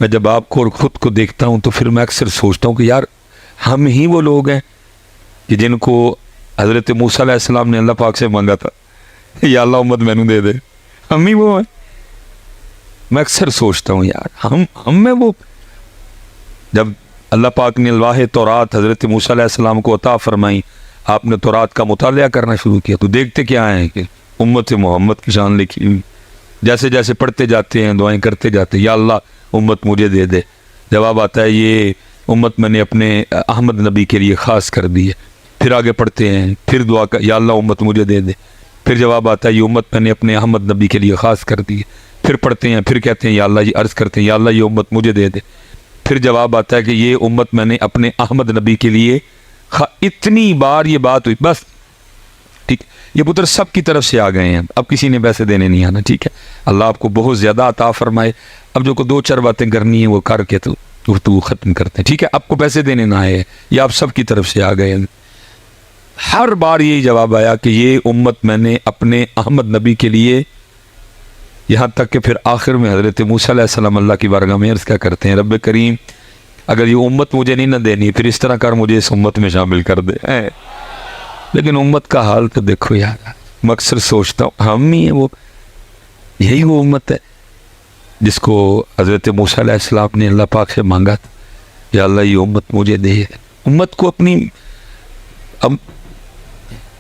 میں جب آپ کو اور خود کو دیکھتا ہوں تو پھر میں اکثر سوچتا ہوں کہ یار ہم ہی وہ لوگ ہیں کہ جن کو حضرت موسیٰ علیہ السلام نے اللہ پاک سے مانگا تھا یا اللہ امت مینوں دے دے، ہم ہی وہ ہیں۔ میں اکثر سوچتا ہوں یار ہم میں وہ، جب اللہ پاک نے الواح تورات حضرت موسیٰ علیہ السلام کو عطا فرمائی، آپ نے تورات کا مطالعہ کرنا شروع کیا تو دیکھتے کیا ہیں کہ امت محمد کی شان لکھی ہوئی، جیسے جیسے پڑھتے جاتے ہیں دعائیں کرتے جاتے ہیں یا اللہ امت مجھے دے دے، جواب آتا ہے یہ امت میں نے اپنے احمد نبی کے لیے خاص کر دی ہے، پھر آگے پڑھتے ہیں، پھر دعا کر یا اللہ امت مجھے دے دے، پھر جواب آتا ہے یہ امت میں نے اپنے احمد نبی کے لیے خاص کر دی ہے، پھر پڑھتے ہیں، پھر کہتے ہیں یا اللہ یہ عرض کرتے ہیں یا اللہ یہ امت مجھے دے دے، پھر جواب آتا ہے کہ یہ امت میں نے اپنے احمد نبی کے لیے اتنی بار یہ بات ہوئی بس ٹھیک، یہ پتر سب کی طرف سے آ گئے ہیں، اب کسی نے پیسے دینے نہیں آنا، ٹھیک ہے، اللہ آپ کو بہت زیادہ عطا فرمائے، اب جو کو دو چار باتیں کرنی ہیں وہ کر کے تو گفتگو ختم کرتے ہیں، ٹھیک ہے، آپ کو پیسے دینے نہ آئے یہ آپ سب کی طرف سے آ گئے ہیں۔ ہر بار یہی جواب آیا کہ یہ امت میں نے اپنے احمد نبی کے لیے، یہاں تک کہ پھر آخر میں حضرت موسیٰ علیہ السلام اللہ کی بارگاہ میں عرض کیا کرتے ہیں، رب کریم اگر یہ امت مجھے نہیں نہ دینی پھر اس طرح کر مجھے اس امت میں شامل کر دے، لیکن امت کا حال تو دیکھو یار، میں اکثر سوچتا ہوں ہم ہی ہیں وہ، یہی وہ امت ہے جس کو حضرت موسیٰ علیہ السلام نے اللہ پاک سے مانگا تھا یا اللہ یہ امت مجھے دے، امت کو اپنی، اب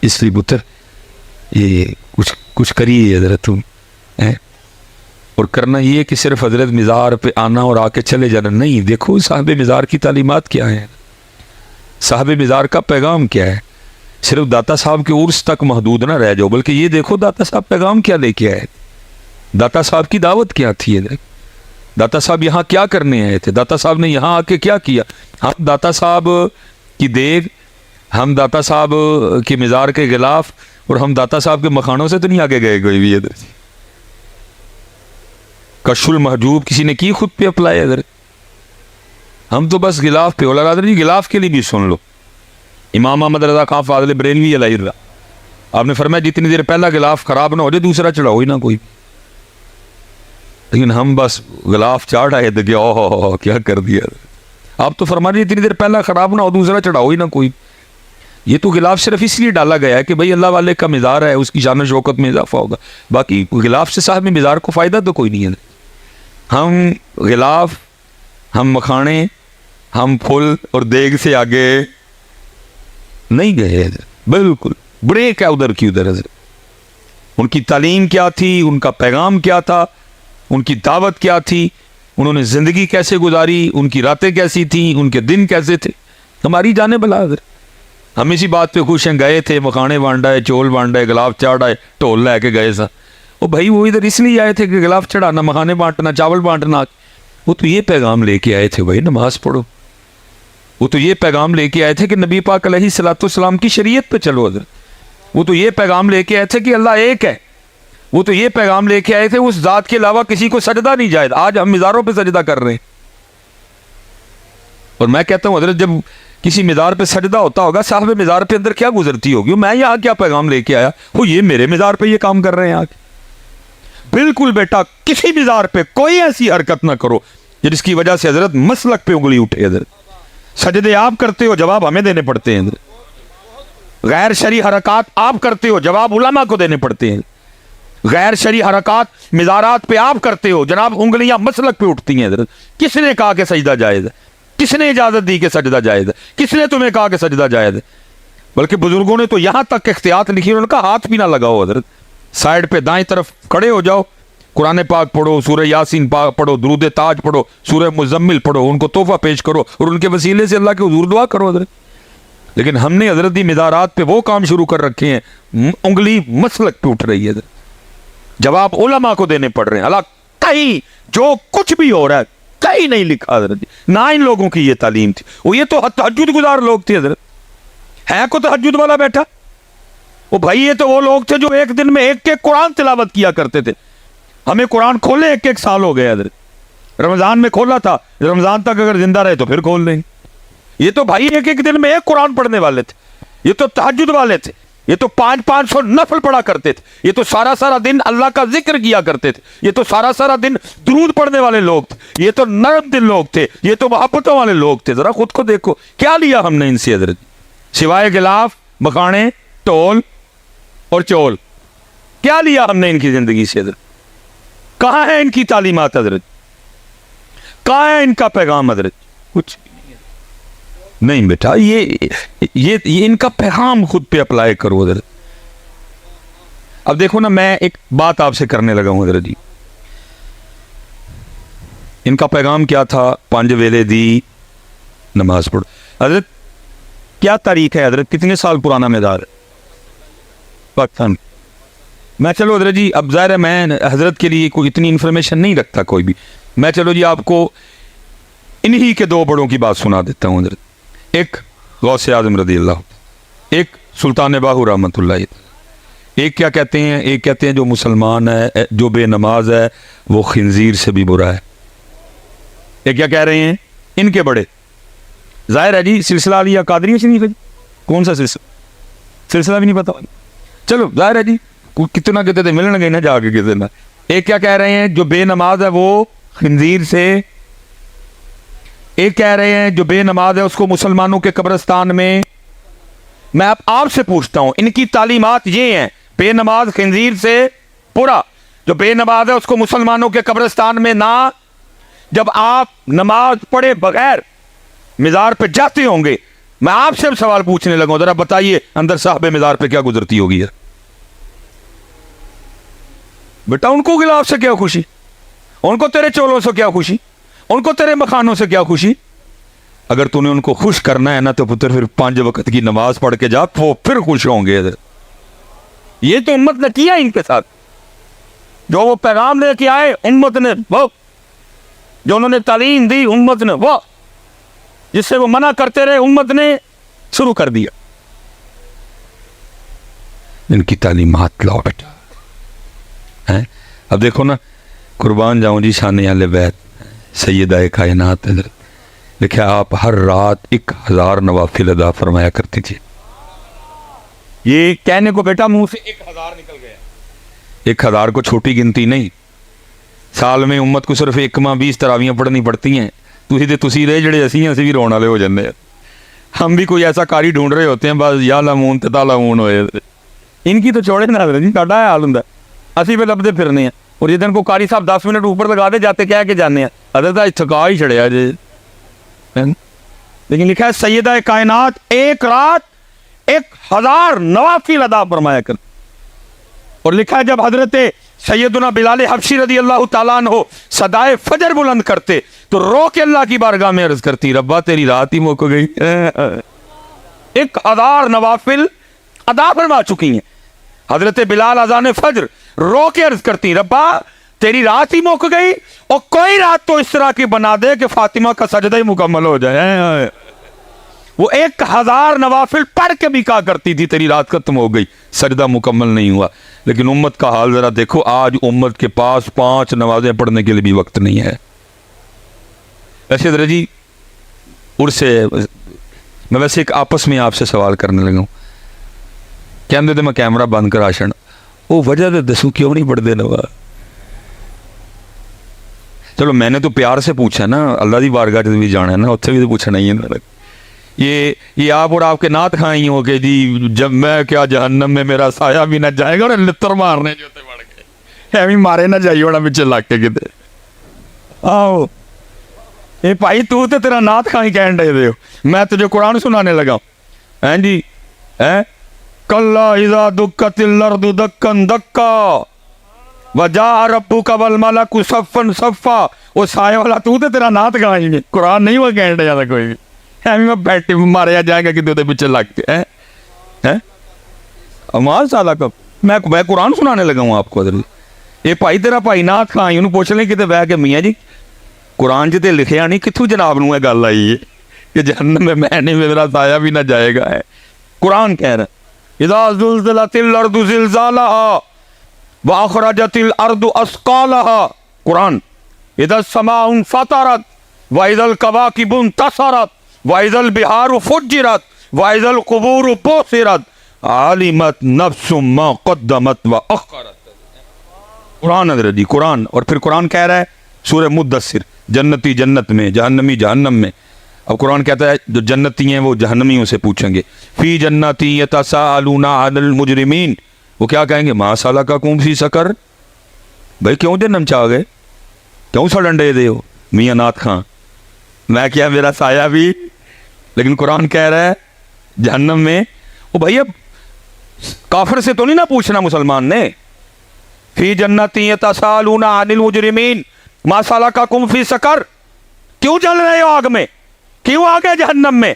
اس لیے پتر یہ کچھ کریے حضرت تم، اور کرنا یہ کہ صرف حضرت مزار پہ آنا اور آ کے چلے جانا نہیں، دیکھو صاحب مزار کی تعلیمات کیا ہیں، صاحب مزار کا پیغام کیا ہے، صرف داتا صاحب کے عرس تک محدود نہ رہ جاؤ، بلکہ یہ دیکھو داتا صاحب پیغام کیا لے کے آئے، داتا صاحب کی دعوت کیا تھی، داتا صاحب یہاں کیا کرنے آئے تھے، داتا صاحب نے یہاں آ کے کیا کیا، ہم داتا صاحب کی دیگ، ہم داتا صاحب کے مزار کے غلاف اور ہم داتا صاحب کے مکھانوں سے تو نہیں آگے گئے کوئی بھی، ادھر کشف المحجوب کسی نے کی خود پہ اپلائی، ادھر ہم تو بس غلاف پہ، اولا جی غلاف کے لیے بھی سن لو، امام احمد رضا خان فاضل بریلوی علیہ الرحمہ آپ نے فرمایا جتنی دیر پہلا غلاف خراب نہ ہو جائے دوسرا چڑھاؤ ہی نہ کوئی، لیکن ہم بس غلاف چاڑھ آئے تھے کہ اوہ کیا کر دیا، آپ تو فرما رہے جتنی دیر پہلا خراب نہ ہو دوسرا چڑھاؤ ہی نہ کوئی، یہ تو غلاف صرف اس لیے ڈالا گیا ہے کہ بھئی اللہ والے کا مزار ہے اس کی شان و شوکت میں اضافہ ہوگا، باقی غلاف سے صاحب مزار کو فائدہ تو کوئی نہیں ہے، ہم غلاف، ہم مکھانے، ہم پھول اور دیگ سے آگے نہیں گئے، بالکل بریک ہے ادھر کی ادھر، ان کی تعلیم کیا تھی، ان کا پیغام کیا تھا، ان کی دعوت کیا تھی، انہوں نے زندگی کیسے گزاری، ان کی راتیں کیسی تھیں، ان کے دن کیسے تھے، ہماری جانے بلا ادھر، ہم اسی بات پہ خوش ہیں، گئے تھے مکھانے بانڈائے، چول بانڈائے، غلاف چاڑھائے، ٹول لے کے گئے سا، وہ بھائی وہ ادھر اس لیے آئے تھے کہ غلاف چڑھانا، مکھانے بانٹنا، چاول بانٹنا، وہ تو یہ پیغام لے کے آئے تھے بھائی نماز پڑھو، وہ تو یہ پیغام لے کے آئے تھے کہ نبی پاک علیہ الصلوۃ والسلام کی شریعت پہ چلو ادھر، وہ تو یہ پیغام لے کے آئے تھے کہ اللہ ایک ہے، وہ تو یہ پیغام لے کے آئے تھے اس ذات کے علاوہ کسی کو سجدہ نہیں جائز، آج ہم مزاروں پہ سجدہ کر رہے ہیں، اور میں کہتا ہوں حضرت جب کسی مزار پہ سجدہ ہوتا ہوگا صاحب مزار پہ اندر کیا گزرتی ہوگی، میں یہاں کیا پیغام لے کے آیا، وہ یہ میرے مزار پہ یہ کام کر رہے ہیں آج، بالکل بیٹا کسی مزار پہ کوئی ایسی حرکت نہ کرو جس کی وجہ سے حضرت مسلک پہ انگلی اٹھے، حضرت سجدے آپ کرتے ہو جواب ہمیں دینے پڑتے ہیں، حضرت غیر شرعی حرکات آپ کرتے ہو جواب علماء کو دینے پڑتے ہیں، غیر شرعی حرکات مزارات پہ آپ کرتے ہو جناب انگلیاں مسلک پہ اٹھتی ہیں، حضرت کس نے کہا کہ سجدہ جائز ہے، کس نے اجازت دی کہ سجدہ جائز ہے، کس نے تمہیں کہا کہ سجدہ جائز ہے، بلکہ بزرگوں نے تو یہاں تک احتیاط لکھی، انہوں نے کہا ہاتھ بھی نہ لگاؤ، حضرت سائیڈ پہ دائیں طرف کھڑے ہو جاؤ، قرآن پاک پڑھو، سورہ یاسین پاک پڑھو، درود تاج پڑھو، سورہ مزمل پڑھو، ان کو تحفہ پیش کرو اور ان کے وسیلے سے اللہ کے حضور دعا کرو، حضرت لیکن ہم نے حضرت دی مزارات پہ وہ کام شروع کر رکھے ہیں، انگلی مسلک پہ اٹھ رہی ہے، حضرت جواب علماء کو دینے پڑ رہے ہیں، اللہ کہیں جو کچھ بھی ہو رہا ہے کہیں نہیں لکھا حضرت، نہ ان لوگوں کی یہ تعلیم تھی، وہ یہ تو تہجد گزار لوگ تھے، حضرت ہے کو تہجد والا بیٹھا، وہ بھائی یہ تو وہ لوگ تھے جو ایک دن میں ایک قرآن تلاوت کیا کرتے تھے، ہمیں قرآن کھولے ایک سال ہو گئے، حضرت رمضان میں کھولا تھا، رمضان تک اگر زندہ رہے تو پھر کھول دیں گے، یہ تو بھائی ایک دن میں ایک قرآن پڑھنے والے تھے، یہ تو تہجد والے تھے، یہ تو 500 نفل پڑھا کرتے تھے, یہ تو سارا دن اللہ کا ذکر کیا کرتے تھے, یہ تو سارا دن درود پڑھنے والے لوگ تھے, یہ تو نرم دل لوگ تھے, یہ تو محبتوں والے لوگ تھے. ذرا خود کو دیکھو کیا لیا ہم نے ان سے حضرت, سوائے غلاف, مکانے, ٹول اور چول, کیا لیا ہم نے ان کی زندگی سے حضرت؟ کہاں ہے ان کی تعلیمات حضرت؟ کہاں ہے ان کا پیغام حضرت؟ کچھ نہیں بیٹا, یہ ان کا پیغام خود پہ اپلائی کرو حضرت. اب دیکھو نا, میں ایک بات آپ سے کرنے لگا ہوں حضرت جی. ان کا پیغام کیا تھا؟ 5 ویلے دی نماز پڑھو. حضرت کیا تاریخ ہے حضرت؟ کتنے سال پرانا میدان ہے پاکستان؟ میں چلو حضرت جی, اب ظاہر ہے میں حضرت کے لیے کوئی اتنی انفارمیشن نہیں رکھتا کوئی بھی, میں چلو جی آپ کو انہی کے 2 بڑوں کی بات سنا دیتا ہوں حضرت. ایک غوث اعظم رضی اللہ, ایک سلطان باہو رحمۃ اللہ. ایک کیا کہتے ہیں؟ ایک کہتے ہیں جو مسلمان ہے, جو بے نماز ہے, وہ خنزیر سے بھی برا ہے. ایک کیا کہہ رہے ہیں ان کے بڑے؟ ظاہر ہے جی سلسلہ علیہ قادریہ سے نہیں ہے جی, کون سا سلسلہ بھی نہیں پتا. چلو ظاہر ہے جی کتنا کہتے تھے, ملن گئے نا جا کے کسی نہ. ایک کیا کہہ رہے ہیں جو بے نماز ہے وہ خنزیر سے, ایک کہہ رہے ہیں جو بے نماز ہے اس کو مسلمانوں کے قبرستان میں. میں آپ سے پوچھتا ہوں, ان کی تعلیمات یہ ہیں بے نماز خنزیر سے برا, جو بے نماز ہے اس کو مسلمانوں کے قبرستان میں نہ. جب آپ نماز پڑھے بغیر مزار پہ جاتے ہوں گے, میں آپ سے سوال پوچھنے لگا ہوں, ذرا بتائیے اندر صاحب مزار پہ کیا گزرتی ہوگی یار بیٹا؟ ان کو غلاف سے کیا خوشی, ان کو تیرے چولوں سے کیا خوشی, ان کو تیرے مکانوں سے کیا خوشی؟ اگر تو نے ان کو خوش کرنا ہے نا تو پتر پھر 5 وقت کی نماز پڑھ کے جا, وہ پھر خوش ہوں گے. یہ تو امت نے کیا ان کے ساتھ, جو وہ پیغام لے کے آئے امت نے وہ, جو انہوں نے تعلیم دی امت نے وہ, جس سے وہ منع کرتے رہے امت نے شروع کر دیا. ان کی تعلیمات لاؤ بیٹا. اب دیکھو نا, قربان جاؤں جی شان اہل بیت سیدہ کائنات حضرت, لکھا آپ ہر رات 1000 نوافل ادا فرمایا کرتی تھی. یہ کہنے کو بیٹا منہ سے 1000 نکل گیا. 1000 کو چھوٹی گنتی نہیں, سال میں امت کو صرف 1 تراویاں پڑھنی پڑتی ہیں. تسی رہے جڑے اسی بھی رون والے ہو جاندے ہیں. ہم بھی کوئی ایسا کاری ڈھونڈ رہے ہوتے ہیں بس یا لامون تے تالامون ہوئے. ان کی تو چھوڑے نہ حضرت جی, ساڈا حال ہوندا اسی پہ لبدے پھرنے ہیں. اور جس دن کو قاری صاحب 10 منٹ اوپر لگا دے جاتے کہہ کے جانے ہیں حضرت آج تھکا ہی چھڑیا جی. لیکن لکھا ہے سیدہ کائنات ایک رات 1000 نوافل ادا فرمایا کر. اور لکھا ہے جب حضرت سیدنا بلال حبشی رضی اللہ تعالیٰ عنہ صدائے فجر بلند کرتے تو رو کے اللہ کی بارگاہ میں عرض کرتی, ربا تیری رات ہی موک گئی. 1000 نوافل ادا فرما چکی ہیں. حضرت بلال اذان فجر رو کے عرض کرتی, ربا تیری رات ہی موک گئی, اور کوئی رات تو اس طرح کی بنا دے کہ فاطمہ کا سجدہ ہی مکمل ہو جائے. وہ 1000 نوافل پڑھ کے بھی کہا کرتی تھی تیری رات ختم ہو گئی, سجدہ مکمل نہیں ہوا. لیکن امت کا حال ذرا دیکھو, آج امت کے پاس 5 نمازیں پڑھنے کے لیے بھی وقت نہیں ہے. ایسے ذرا جی میں ویسے ایک آپس میں آپ سے سوال کرنے لگا ہوں. کہندے میں کیمرہ بند کرا چھڑ, وہ وجہ دے دسوں کیوں نہیں پڑھتے نماز؟ چلو میں نے تو پیار سے پوچھا نا, اللہ دی بارگاہ بھی جانا ہے نا, اتنے بھی تو پوچھنا ہی ہے. یہ آپ اور آپ کے نعت کھائیں ہو کہ جی جب میں کیا جہنم میں میرا سایہ بھی نہ جائے گا, اور لتر مارنے جو تے بڑھ گئے ایویں مارے نہ جائیے ہونا پچھے لگ کے کتے. آؤ اے بھائی تو تے تیرا نعت کھائیں کہن دے ہو, میں تجھے قرآن سنانے لگا ہوں. ہیں جی کلا اذا دکت الارض دکن دکا وجاء ربک والملک صفا صفا. وہ سایہ والا تو تے تیرا نعت کھائیں گے, قرآن نہیں وہ کہن دے جاتا کوئی بھی. میں بیٹھے ماریا جائے گا کہ پیچھے لگ کے امال سالہ کب میں قرآن سنانے لگا ہوں آپ کو. یہ بھائی تیرا بھائی نعت کھائیں انہوں پوچھ لیں کتے بہ کے, میاں جی قرآن جتے لکھیا نہیں, کتوں جناب نو گل آئی ہے کہ جہنم میں نہیں میرا سایہ بھی نہ جائے گا. قرآن کہہ رہا اذا زلزلت الارض زلزالها واخرجت الارض اثقالها. قرآن اذا السماء انفطرت واذا الكواكب انتصرت وَإِذَا الْبِحَارُ فُجِّرَتْ وَإِذَا الْقُبُورُ بُعْثِرَتْ عالمت نفس ما قدمت و اخرت. قرآن حضرت جی قرآن. اور پھر قرآن کہہ رہا ہے سورہ مدثر جنتی جنت میں جہنمی جہنم میں. اب قرآن کہتا ہے جو جنتی ہیں وہ جہنمیوں سے پوچھیں گے فی جنتی یتساءلون عن المجرمین. وہ کیا کہیں گے ما سلککم فی سقر. بھائی کیوں جہنم چاہ گئے, کیوں سڑن دے دے ہو میاں نعت خان, میں کیا میرا سایہ بھی. لیکن قرآن کہہ رہا ہے جہنم میں. وہ بھائی اب کافر سے تو نہیں نہ پوچھنا مسلمان نے. فی جنتی یتساءلون عن المجرمین ما سلککم فی سقر. کیوں جل رہے ہو آگ میں, کیوں آ گئے جہنم میں.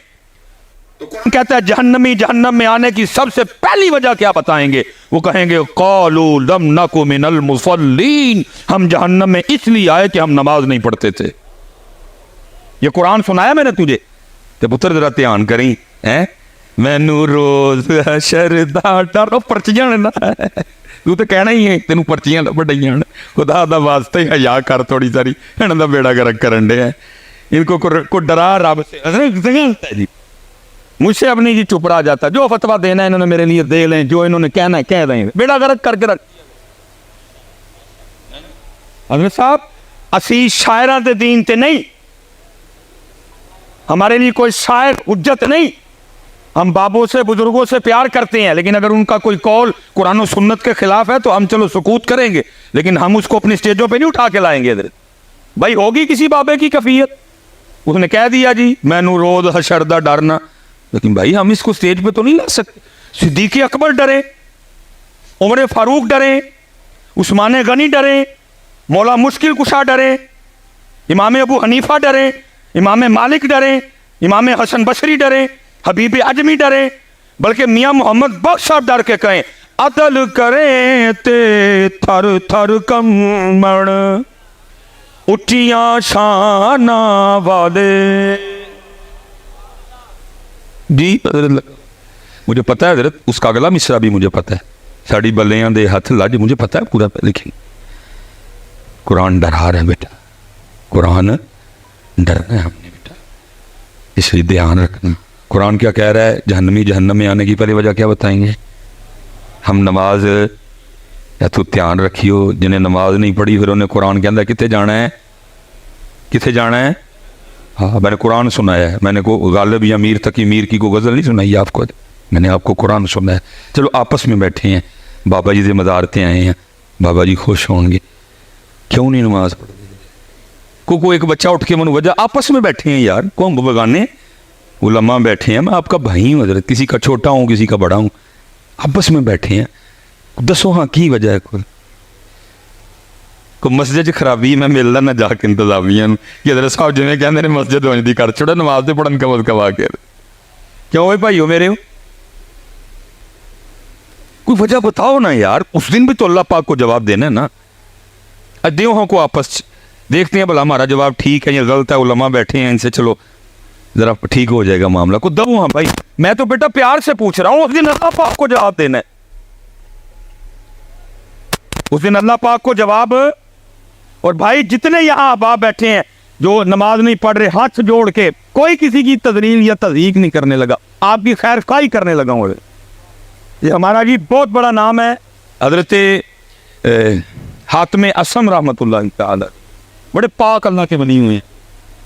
تو کون کہتا ہے جہنمی جہنم میں آنے کی سب سے پہلی وجہ کیا بتائیں گے. وہ کہیں گے قالوا لم نک من المصلین. ہم جہنم میں اس لیے آئے کہ ہم نماز نہیں پڑھتے تھے. یہ قرآن سنایا میں نے تجھے تو پتر ذرا دھیان کریں. مینو روز حشر دا ڈر. پرچیاں نا تو تے کہنا ہی ہے تینوں پرچیاں لبڑیاں. خدا دا واسطے حیا کر تھوڑی ساری. انہاں دا بیڑا گرک کرن دے. ان کو ڈرا رب سے. جی مجھ سے اب نہیں جی چپ رہا جاتا. جو فتویٰ دینا ہے انہوں نے میرے لیے دے لیں, جو انہوں نے کہنا ہے کہہ دیں. بیڑا گرک کر کے رکھ. حضرت صاحب اسی شاعراں دے دین تے نہیں, ہمارے لیے کوئی شاعر حجت نہیں. ہم بابوں سے بزرگوں سے پیار کرتے ہیں, لیکن اگر ان کا کوئی قول قرآن و سنت کے خلاف ہے تو ہم چلو سکوت کریں گے, لیکن ہم اس کو اپنی سٹیجوں پہ نہیں اٹھا کے لائیں گے. حضرت بھائی ہوگی کسی بابے کی کفیت, اس نے کہہ دیا جی میں نو روز حشر دا ڈرنا, لیکن بھائی ہم اس کو سٹیج پہ تو نہیں لا سکتے. صدیق اکبر ڈرے, عمر فاروق ڈرے, عثمان غنی ڈرے, مولا مشکل کشا ڈرے, امام ابو حنیفہ ڈرے, امام مالک ڈرے, امام حسن بصری ڈرے, حبیب اجمی ڈرے, بلکہ میاں محمد بخش صاحب ڈر کے کہیں عدل کریں تے تھر تھر کمڑ اٹھیاں شانہ والے. جی حضرت مجھے پتہ ہے حضرت اس کا اگلا مصرع بھی مجھے پتہ ہے. ساڑی بلیاں دے ہاتھ لج مجھے پتہ ہے پورا لکھیں. قرآن ڈرا رہا ہے بیٹا, قرآن ڈرنا ہے ہم نے بیٹا, اس لیے دھیان رکھنا. قرآن کیا کہہ رہا ہے جہنمی جہنم میں آنے کی پہلی وجہ کیا بتائیں گے. ہم نماز یا تو دھیان رکھیو جنہیں نماز نہیں پڑھی پھر انہیں قرآن کے اندر کتنے جانا ہے, کتنے جانا ہے. ہاں میں نے قرآن سنایا ہے, میں نے کو غالب یا میر تقی میر کی کو غزل نہیں سنائی آپ کو, میں نے آپ کو قرآن سنایا. چلو آپس میں بیٹھے ہیں, بابا جی سے مزارتے آئے ہیں, بابا جی خوش ہوں گے کیوں نہیں نماز پڑھ کو ایک بچہ اٹھ کے من وجہ آپس میں بیٹھے ہیں یار, کون بگانے علماء بیٹھے ہیں, میں آپ کا بھائی ہوں حضرت, کسی کا چھوٹا ہوں کسی کا بڑا ہوں, آپس میں بیٹھے ہیں. دسو ہاں کی وجہ ہے کو مسجد خرابی میں ملنا نہ جا کے انتظامیہ کہ حضرت صاحب جی کہتے ہیں مسجد ہونی دی کر چھوڑا نماز دے پڑھن کا کوا کے کیوں ہوئے بھائیو میرے ہو کوئی وجہ بتاؤ نا یار. اس دن بھی تو اللہ پاک کو جواب دینا ہے نا. دیوہوں کو آپس دیکھتے ہیں بھلا ہمارا جواب ٹھیک ہے یا غلط ہے, علماء بیٹھے ہیں ان سے چلو ذرا ٹھیک ہو جائے گا معاملہ. کو دو ہاں بھائی, میں تو بیٹا پیار سے پوچھ رہا ہوں, اس دن اللہ پاک کو جواب دینا ہے, اس دن اللہ پاک کو جواب. اور بھائی جتنے یہاں احباب بیٹھے ہیں جو نماز نہیں پڑھ رہے, ہاتھ جوڑ کے کوئی کسی کی تذلیل یا تضحیق نہیں کرنے لگا, آپ کی خیر خواہی کرنے لگا ہوں. یہ ہمارا جی بہت بڑا نام ہے حضرت حاتم اسم رحمۃ اللہ تعالی, بڑے پاک اللہ کے بنی ہوئے ہیں.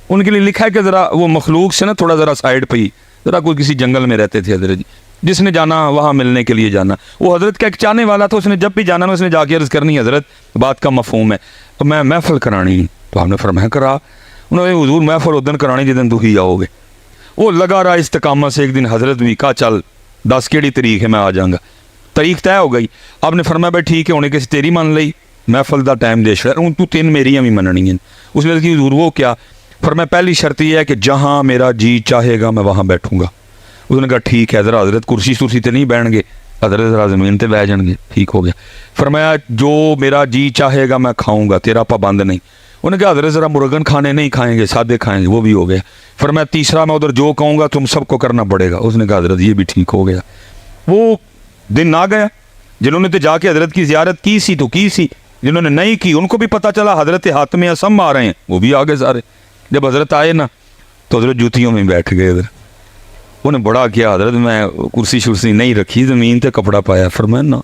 ان کے لیے لکھا ہے کہ ذرا وہ مخلوق سے نا تھوڑا ذرا سائڈ پہ ہی ذرا کوئی کسی جنگل میں رہتے تھے حضرت جی, جس نے جانا وہاں ملنے کے لیے جانا. وہ حضرت کا ایک چاہنے والا تھا, اس نے جب بھی جانا نا اس نے جا کے عرض کرنی حضرت بات کا مفہوم ہے تو میں محفل کرانی, تو ہم نے فرمایا کرا. انہوں نے حضور محفل اس دن کرانی جس دن تو ہی آؤ گے. وہ لگا رہا استقامت سے. ایک دن حضرت بھی کہا چل 10 کیڑی تاریخ ہے میں آ جاؤں گا. تاریخ طے ہو گئی. آپ نے فرمایا بھائی ٹھیک ہے ہونے کسی تیری من لئی محفل دا ٹائم دے شر تو 3 میریاں بھی مننی ہیں. اس نے کہ حضور وہ کیا. فرمایا پہلی شرط یہ ہے کہ جہاں میرا جی چاہے گا میں وہاں بیٹھوں گا. اس نے کہا ٹھیک ہے. ذرا حضرت کرسی تے نہیں بیٹھ گے, حضرت ذرا زمین تے بیٹھ جان گے. ٹھیک ہو گیا. فرمایا جو میرا جی چاہے گا میں کھاؤں گا, تیرا پابند نہیں. انہوں نے کہا حضرت ذرا مرغن کھانے نہیں کھائیں گے, سادے کھائیں گے. وہ بھی ہو گیا. فرمایا تیسرا میں ادھر جو کہوں گا تم سب کو کرنا پڑے گا. اس نے کہا حضرت یہ بھی ٹھیک ہو گیا. وہ دن آ گیا جنہوں نے تو جا کے حضرت کی زیارت کی سی تو کی سی, جنہوں نے نہیں کی ان کو بھی پتہ چلا حضرت حاتم اسم آ رہے ہیں, وہ بھی آ گئے سارے. جب حضرت آئے نا تو حضرت جوتیوں میں بیٹھ گئے. انہیں بڑا کیا حضرت میں کرسی شرسی نہیں رکھی زمین تے کپڑا پایا. فرمایا نا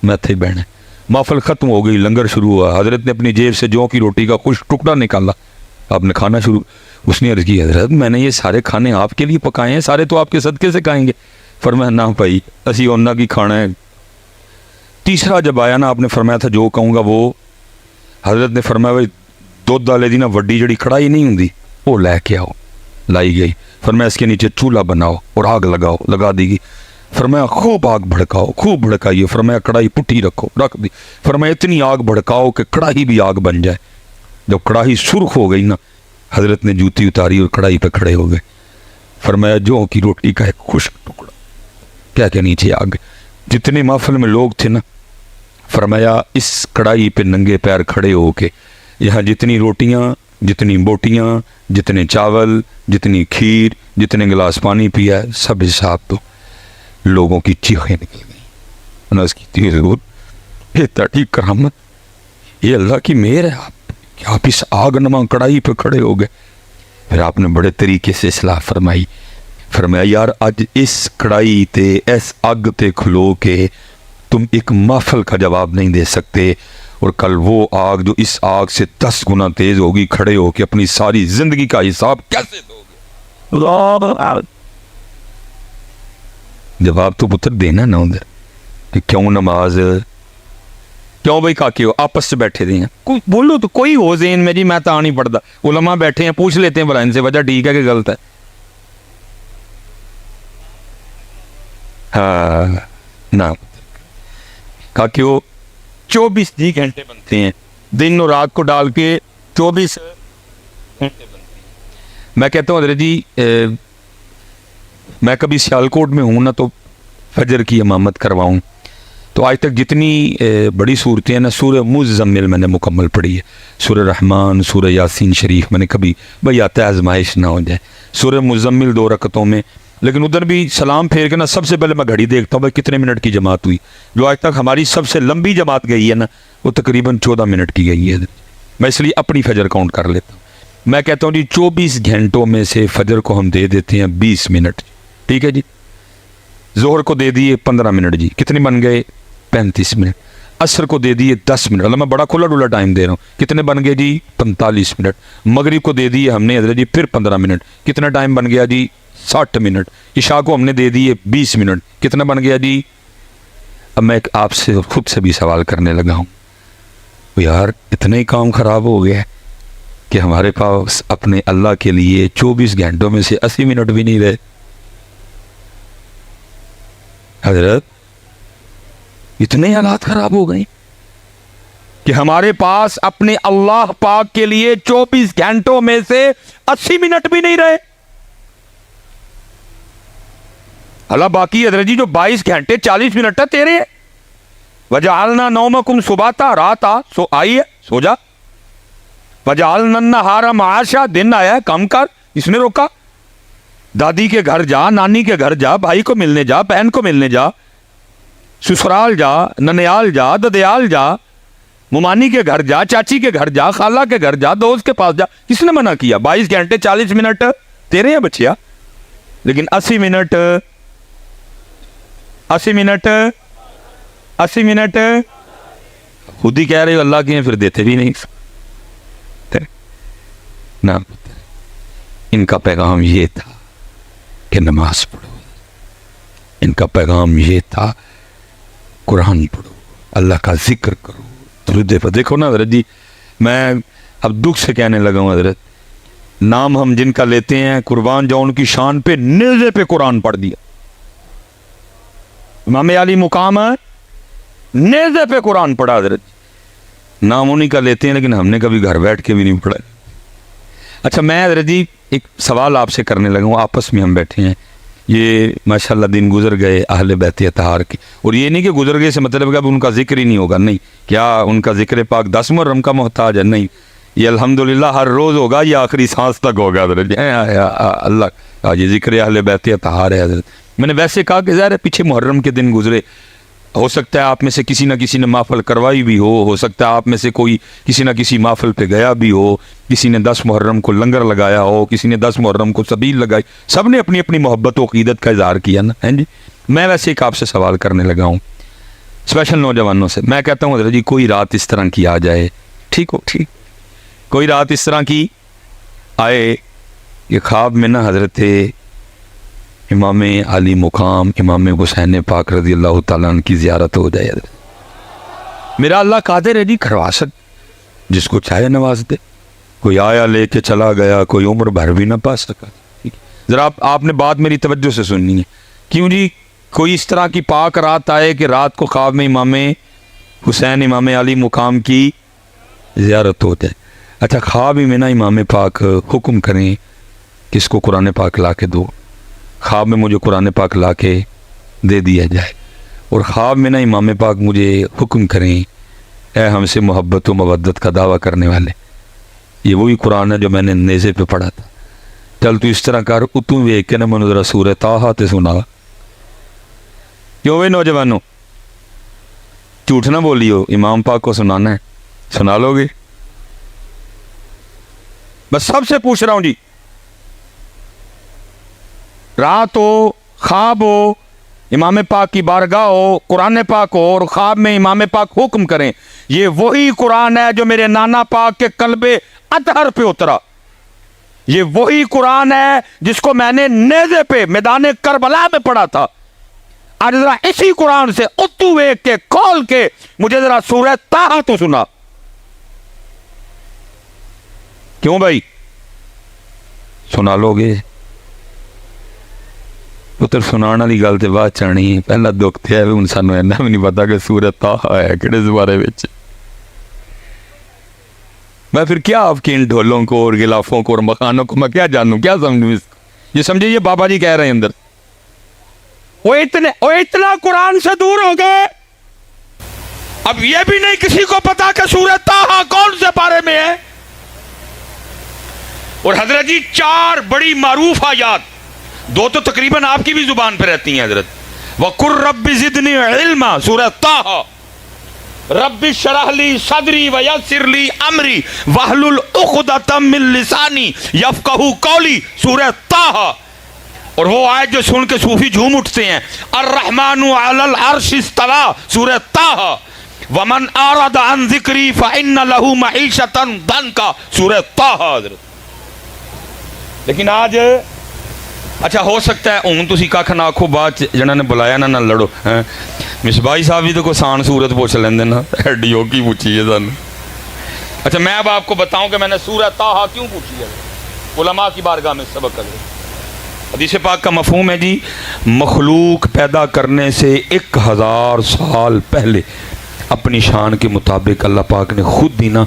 میں تھے بہنا. محفل ختم ہو گئی, لنگر شروع ہوا. حضرت نے اپنی جیب سے جو کی روٹی کا کچھ ٹکڑا نکالا, آپ نے کھانا شروع. اس نے عرض کی حضرت میں نے یہ سارے کھانے آپ کے لیے پکائے ہیں, سارے تو آپ کے صدقے سے کھائیں گے. فرمایا نہ بھائی اسی اونا کی کھانا ہے. تیسرا جب آیا نا آپ نے فرمایا تھا جو کہوں گا وہ. حضرت نے فرمایا بھائی دودھ والے دی نا وڈی جڑی کڑائی نہیں ہوندی وہ لے کے آؤ. لائی گئی. فرمایا اس کے نیچے چولہا بناؤ اور آگ لگاؤ. لگا دی گئی. فرمایا خوب آگ بھڑکاؤ, خوب بھڑکائیے. فرمایا کڑائی پٹھی رکھو, رکھ دی. فرمایا اتنی آگ بھڑکاؤ کہ کڑاہی بھی آگ بن جائے. جب کڑاہی سرخ ہو گئی نا حضرت نے جوتی اتاری اور کڑائی پہ کھڑے ہو گئے. فرمایا جو کی روٹی کا ایک خشک ٹکڑا کیا کہ نیچے آ گئے. جتنے محفل میں لوگ تھے نا فرمایا اس کڑائی پہ ننگے پیر کھڑے ہو کے یہاں جتنی روٹیاں, جتنی بوٹیاں, جتنے چاول, جتنی کھیر, جتنے گلاس پانی پیا ہے سب حساب تو لوگوں کی چیخیں نکل گئیں. ناز کی تھی ضرور یہ تاٹھی کرامت, یہ اللہ کی مہر ہے آپ کہ آپ اس آگ نما کڑائی پہ کھڑے ہو گئے. پھر آپ نے بڑے طریقے سے اصلاح فرمائی. فرمایا یار اج اس کڑائی تے اس اگ تے کھلو کے تم ایک محفل کا جواب نہیں دے سکتے, اور کل وہ آگ جو اس آگ سے 10 گنا تیز ہوگی کھڑے ہو کے اپنی ساری زندگی کا حساب کیسے دو گے. جواب تو پتر دینا نا ادھر کہ کیوں نماز, کیوں بھائی کاکے ہو آپس سے بیٹھے دے ہیں بولو تو کوئی ہو ذہن میں جی میں تو نہیں پڑھتا. علماء بیٹھے ہیں پوچھ لیتے ہیں بھلا ان سے وجہ ٹھیک ہے کہ غلط ہے. ہاں نہ کاکے ہو 24 گھنٹے بنتے ہیں, دن اور رات کو ڈال کے 24 گھنٹے بنتے ہیں. میں کہتا ہوں حضرت جی میں کبھی سیالکوٹ میں ہوں نا تو فجر کی امامت کرواؤں تو آج تک جتنی بڑی صورتیں ہیں نا سورہ مزمل میں نے مکمل پڑھی ہے. سورہ رحمان, سورہ یاسین شریف میں نے کبھی بھئی آتا ہے آزمائش نہ ہو جائے. سورہ مزمل 2 رکعتوں میں, لیکن ادھر بھی سلام پھیر کے نا سب سے پہلے میں گھڑی دیکھتا ہوں بھائی کتنے منٹ کی جماعت ہوئی. جو آج تک ہماری سب سے لمبی جماعت گئی ہے نا وہ تقریباً 14 منٹ کی گئی ہے. میں اس لیے اپنی فجر کاؤنٹ کر لیتا ہوں. میں کہتا ہوں جی 24 گھنٹوں میں سے فجر کو ہم دے دیتے ہیں 20 منٹ. ٹھیک ہے جی. ظہر کو دے دیے 15 منٹ, جی کتنے بن گئے 35 منٹ. عصر کو دے دیے 10 منٹ, اللہ میں بڑا کھلا ڈولا ٹائم دے رہا ہوں, کتنے بن گئے جی 45 منٹ. مغرب کو دے دیے ہم نے حضرت جی پھر 15 منٹ, کتنا ٹائم بن گیا جی 60 منٹ. عشاء کو ہم نے دے دیے 20 منٹ, کتنا بن گیا جی. اب میں آپ سے خود سے بھی سوال کرنے لگا ہوں یار اتنا ہی کام خراب ہو گیا ہے کہ ہمارے پاس اپنے اللہ کے لیے 24 گھنٹوں میں سے 80 منٹ بھی نہیں رہے. حضرت اتنے حالات خراب ہو گئے کہ ہمارے پاس اپنے اللہ پاک کے لیے 24 گھنٹوں میں سے 80 منٹ بھی نہیں رہے. اللہ باقی حضرت جی جو 22 گھنٹے 40 منٹ ہے تیرے. وجعلنا نومکم سباتا, رات آ سو آئی ہے سو جا. وجعلنا النہار معاشا, دن آیا ہے کم کر, اس نے روکا. دادی کے گھر جا, نانی کے گھر جا, بھائی کو ملنے جا, بہن کو ملنے جا, سسرال جا, ننیال جا, ددیال جا, ممانی کے گھر جا, چاچی کے گھر جا, خالہ کے گھر جا, دوست کے پاس جا. کس نے منع کیا؟ 22 گھنٹے 40 منٹ تیرے ہیں بچیا, لیکن 80 منٹ 80 منٹ خود ہی کہہ رہے ہو اللہ کے ہیں, پھر دیتے بھی نہیں نا. ان کا پیغام یہ تھا کہ نماز پڑھو, ان کا پیغام یہ تھا قرآن پڑھو, اللہ کا ذکر کرو, درود پر. دیکھو نا حضرت جی میں اب دکھ سے کہنے لگا ہوں حضرت, نام ہم جن کا لیتے ہیں قربان جاؤ ان کی شان پہ نیزے پہ قرآن پڑھ دیا. امام علی مقام ہے, نیزے پہ قرآن پڑھا حضرت. نام انہیں کا لیتے ہیں لیکن ہم نے کبھی گھر بیٹھ کے بھی نہیں پڑھا. اچھا میں حضرت جی ایک سوال آپ سے کرنے لگا ہوں, آپس میں ہم بیٹھے ہیں, یہ ماشاءاللہ دن گزر گئے اہل بیت اطہار کے, اور یہ نہیں کہ گزر گئے سے مطلب کہ اب ان کا ذکر ہی نہیں ہوگا, نہیں. کیا ان کا ذکر پاک 10 محرم کا محتاج ہے؟ نہیں, یہ الحمدللہ ہر روز ہوگا, یہ آخری سانس تک ہوگا حضرت جی. اللہ یہ ذکر اہل بیت اطہار ہے حضرت. میں نے ویسے کہا کہ ظاہر ہے پیچھے محرم کے دن گزرے, ہو سکتا ہے آپ میں سے کسی نہ کسی نے محفل کروائی بھی ہو سکتا ہے آپ میں سے کوئی کسی نہ کسی محفل پہ گیا بھی ہو، کسی نے 10 محرم کو لنگر لگایا ہو، کسی نے 10 محرم کو سبیل لگائی، سب نے اپنی اپنی محبت و عقیدت کا اظہار کیا نا، ہیں جی۔ میں ویسے ایک آپ سے سوال کرنے لگا ہوں اسپیشل نوجوانوں سے، میں کہتا ہوں حضرت جی کوئی رات اس طرح کی آ جائے، ٹھیک کوئی رات اس طرح کی آئے کہ خواب میں نا حضرت امام علی مقام امام حسین پاک رضی اللہ تعالیٰ عنہ کی زیارت ہو جائے، میرا اللہ قادر ہے جی کروا سکتے، جس کو چاہے نواز دے۔ کوئی آیا لے کے چلا گیا، کوئی عمر بھر بھی نہ پا سکا۔ ذرا آپ نے بات میری توجہ سے سننی ہے، کیوں جی کوئی اس طرح کی پاک رات آئے کہ رات کو خواب میں امام حسین امام علی مقام کی زیارت ہو جائے۔ اچھا خواب ہی میں نا امام پاک حکم کریں کہ اس کو قرآن پاک لا کے دو، خواب میں مجھے قرآن پاک لا کے دے دیا جائے، اور خواب میں نا امام پاک مجھے حکم کریں اے ہم سے محبت و مودت کا دعویٰ کرنے والے، یہ وہی قرآن ہے جو میں نے نیزے پہ پڑھا تھا، چل تو اس طرح کر اتوں ویک کے نا منو ذرا سورہ طٰہٰ تے سنا۔ کیوں بھائی نوجوانوں جھوٹ نہ بولیو، امام پاک کو سنانا ہے، سنا لو گے؟ بس سب سے پوچھ رہا ہوں جی، رات ہو، خواب ہو، امام پاک کی بارگاہ ہو، قرآن پاک ہو، اور خواب میں امام پاک حکم کریں، یہ وہی قرآن ہے جو میرے نانا پاک کے قلب اطہر پہ اترا، یہ وہی قرآن ہے جس کو میں نے نیزے پہ میدان کربلا میں پڑھا تھا۔ آج ذرا اسی قرآن سے اتو ایک کے کھول کے مجھے ذرا سورہ طٰہٰ تو سنا۔ کیوں بھائی سنا لو گے؟ پتر سنان والی گل تے بعد چانی ہے، پہلا دکھ تے ہے ہن سانوں اینا بھی نہیں پتا کہ سورہ طٰہٰ ہے کہڑے زبارے وچ۔ میں پھر کیا آپ کے ان ڈھولوں کو اور غلافوں کو اور مکانوں کو میں کیا جانوں، کیا سمجھوں اس کو؟ یہ سمجھے یہ بابا جی کہہ رہے ہیں اندر، وہ اتنا قرآن سے دور ہو گئے، اب یہ بھی نہیں کسی کو پتا کہ سورہ طٰہٰ کون سے پارے میں ہے۔ اور حضرت جی 4 بڑی معروف آیات، 2 تو تقریباً آپ کی بھی زبان پہ رہتی ہیں حضرت، وَقُلْ رَبِّ زِدْنِي عِلْمًا سورہ طٰہٰ، رَبِّ اشْرَحْ لِي صَدْرِي وَيَسِّرْ لِي أَمْرِي وَاحْلُلْ عُقْدَةً مِّن لِّسَانِي يَفْقَهُوا قَوْلِي سورہ طٰہٰ۔ اور وہ آیت جو سن کے صوفی جھوم اٹھتے ہیں، الرحمن علی العرش استویٰ سورہ طٰہٰ، وَمَنْ أَعْرَضَ عَنْ ذِكْرِي فَإِنَّ لَهُ مَعِيشَةً ضَنْكًا سورہ طٰہٰ حضرت۔ لیکن آج اچھا ہو سکتا ہے ہوں تسی کھ نہ آکھو، بعد جنہاں نے بلایا نہ لڑو، مصباحی صاحب بھی تو کوئی سان صورت پوچھ لیندے نا، ایڈیو کی پوچھی ہے سن۔ اچھا میں اب آپ کو بتاؤں کہ میں نے سورہ طٰہٰ کیوں پوچھی ہے، علماء کی بارگاہ میں سبق کرے۔ حدیث پاک کا مفہوم ہے جی، مخلوق پیدا کرنے سے 1000 سال پہلے اپنی شان کے مطابق اللہ پاک نے خود ہی نا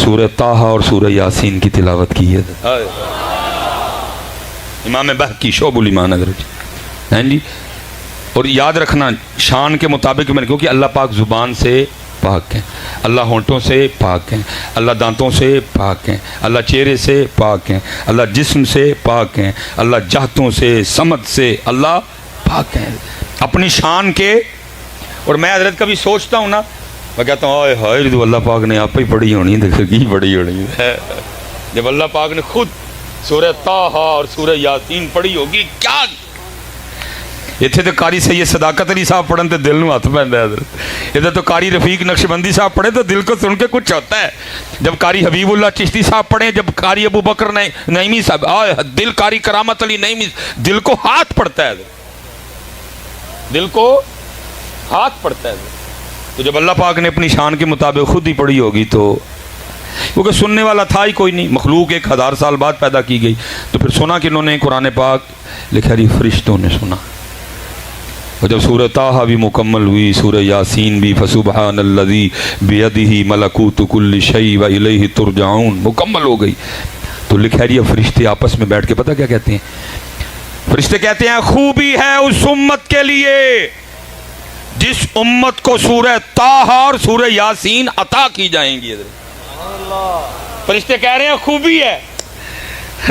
سورہ طٰہٰ اور سورہ یاسین کی تلاوت کی ہے۔ امام بہقی شعب الایمان حضرت ہیں جی۔ اور یاد رکھنا شان کے مطابق میں نے، کیونکہ اللہ پاک زبان سے پاک ہیں، اللہ ہونٹوں سے پاک ہیں، اللہ دانتوں سے پاک ہیں، اللہ چہرے سے پاک ہیں، اللہ جسم سے پاک ہیں، اللہ جہتوں سے سمت سے اللہ پاک ہیں اپنی شان کے۔ اور میں حضرت کبھی سوچتا ہوں نا، میں کہتا ہوں آئے ہائے تو اللہ پاک نے آپ ہی پڑھی ہونی ہے، کی پڑھی ہونی ہے، جب اللہ پاک نے خود سورہ طٰہٰ اور سورہ یاسین پڑھی ہوگی کیا۔ اتنے تو قاری سید صداقت علی صاحب پڑھن تو دل نو ہاتھ پہنتا ہے حضرت، ادھر تو قاری رفیق نقشبندی صاحب پڑھے تو دل کو سن کے کچھ ہوتا ہے، جب قاری حبیب اللہ چشتی صاحب پڑھیں، جب قاری ابو بکر نعیمی صاحب دل، قاری کرامت علی نعیمی، دل کو ہاتھ پڑتا ہے، دل کو ہاتھ پڑتا ہے۔ تو جب اللہ پاک نے اپنی شان کے مطابق خود ہی پڑھی ہوگی تو، کیونکہ سننے والا تھا ہی کوئی نہیں، مخلوق 1000 سال بعد پیدا کی گئی، تو پھر سنا کنہوں نے؟ قرآن پاک لکھا جی فرشتوں نے سنا۔ اور جب سورہ طٰہٰ بھی مکمل ہوئی، سورہ یاسین بھی، فسبحان الذی بیدہ ملکوت کل شیء والیہ ترجعون مکمل ہو گئی، تو لکھا جی فرشتے آپس میں بیٹھ کے پتہ کیا کہتے ہیں؟ فرشتے کہتے ہیں خوبی ہے اس امت کے لیے جس امت کو سورہ طٰہٰ اور سورہ یاسین عطا کی جائیں گی۔ فرشتے کہہ رہے ہیں خوبی ہے،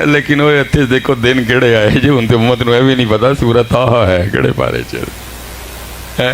لیکن وہ اتنے دیکھو دن کہڑے آئے جو ان تے امت نو بھی نہیں پتا سورہ طٰہٰ ہے کہڑے پارے چ ہے۔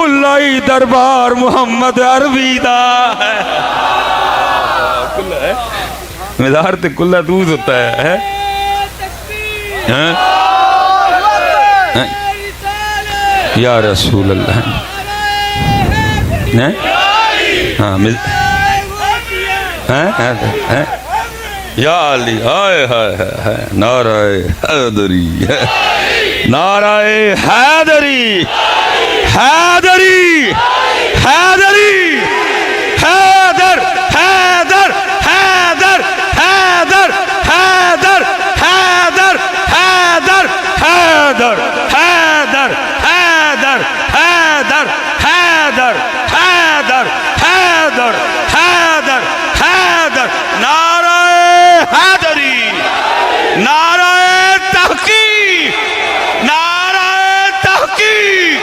کھلا ہی دربار محمد عربی دا ہے. کھلا ہے مزار تے کھلا دودھ ہوتا ہے. یا رسول اللہ. ہاں یا علی. ہائے ہائے ہائے. نعرہ حیدری نعرہ حیدری حیدری حیدری حیدر حیدر حیدر حیدر حیدر حیدر حیدر حیدر حیدر حیدر حیدر حیدر حیدر حیدر حیدر حیدر. نعرہ حیدری نعرہ تحقیق نعرہ تحقیق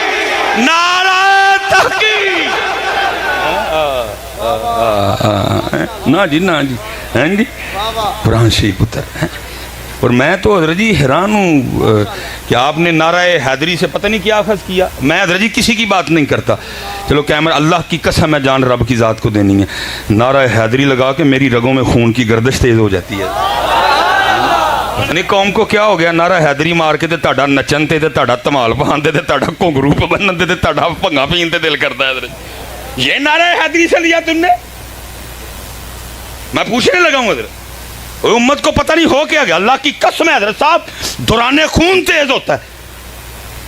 نعرہ تحقیق. نا جی نا جی ہیں جی قرآن شریف پتر. اور میں تو حضرت جی حیران ہوں کہ آپ نے نعرہ حیدری سے پتہ نہیں کیا اخذ کیا. میں حضرت جی کسی کی بات نہیں کرتا. چلو کیمرہ اللہ کی قسم ہے جان رب کی ذات کو دینی ہے. نعرہ حیدری لگا کے میری رگوں میں خون کی گردش تیز ہو جاتی ہے. نہیں قوم کو کیا ہو گیا. نعرہ حیدری مار کے تے تہاڈا نچن تے تہاڈا ਧਮਾਲ پان تے تہاڈا گھنگرو بنن تے تہاڈا بھنگا پین تے دل کرتا ہے. حضرت یہ نعرہ حیدری سے لیا تم نے. میں پوچھنے لگا ہوں حضرت امت کو پتہ نہیں ہو کیا گیا. اللہ کی قسم ہے حضرت صاحب دوران خون تیز ہوتا ہے.